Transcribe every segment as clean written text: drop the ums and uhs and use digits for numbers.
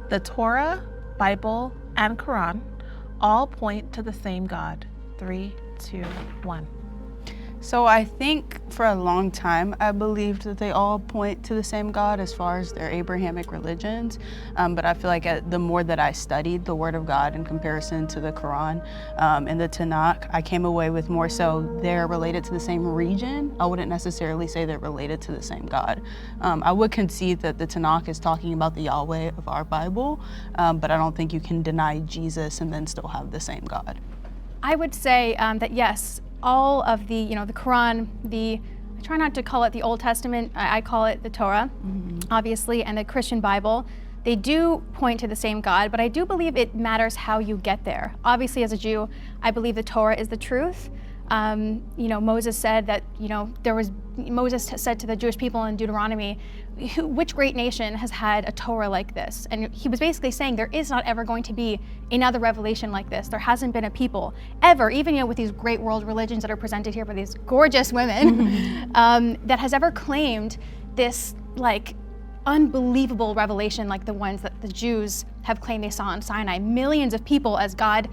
The Torah, Bible, and Quran all point to the same God. 3, 2, 1. So I think for a long time, I believed that they all point to the same God as far as their Abrahamic religions. But I feel like the more that I studied the Word of God in comparison to the Quran and the Tanakh, I came away with more so they're related to the same region. I wouldn't necessarily say they're related to the same God. I would concede that the Tanakh is talking about the Yahweh of our Bible, but I don't think you can deny Jesus and then still have the same God. I would say that yes, all of the, the Quran, I try not to call it the Old Testament, I call it the Torah, obviously, and the Christian Bible, they do point to the same God, but I do believe it matters how you get there. Obviously, as a Jew, I believe the Torah is the truth. Moses said that, Moses said to the Jewish people in Deuteronomy, which great nation has had a Torah like this? And he was basically saying there is not ever going to be another revelation like this. There hasn't been a people ever, even with these great world religions that are presented here by these gorgeous women, that has ever claimed this unbelievable revelation like the ones that the Jews have claimed they saw on Sinai. Millions of people as God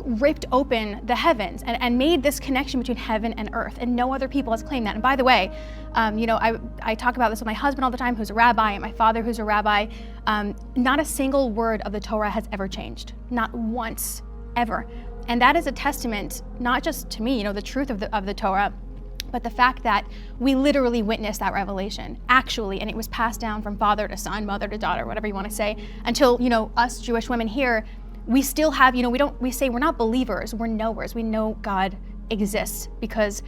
ripped open the heavens and made this connection between heaven and earth, and no other people has claimed that. And by the way, I talk about this with my husband all the time, who's a rabbi, and my father, who's a rabbi. Not a single word of the Torah has ever changed, not once, ever. And that is a testament, not just to me, the truth of the Torah, but the fact that we literally witnessed that revelation, actually, and it was passed down from father to son, mother to daughter, whatever you want to say, until, us Jewish women here, we still have, we say we're not believers, we're knowers. We know God exists because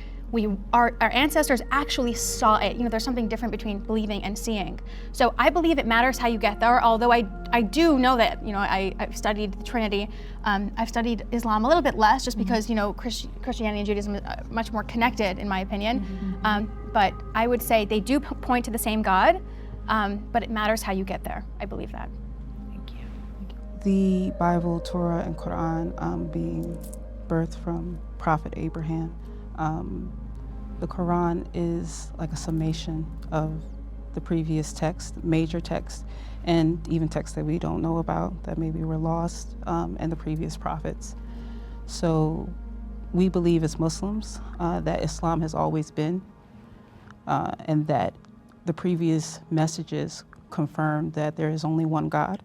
our ancestors actually saw it. There's something different between believing and seeing. So I believe it matters how you get there, although I do know that, I've studied the Trinity. I've studied Islam a little bit less just because, Christianity and Judaism are much more connected, in my opinion. But I would say they do point to the same God, but it matters how you get there. I believe that. Thank you. The Bible, Torah, and Quran being birthed from Prophet Abraham. The Quran is like a summation of the previous text, major text, and even texts that we don't know about that maybe were lost, and the previous prophets. So we believe as Muslims that Islam has always been, and that the previous messages confirm that there is only one God,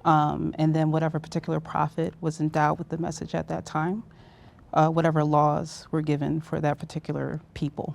and then whatever particular prophet was endowed with the message at that time, whatever laws were given for that particular people.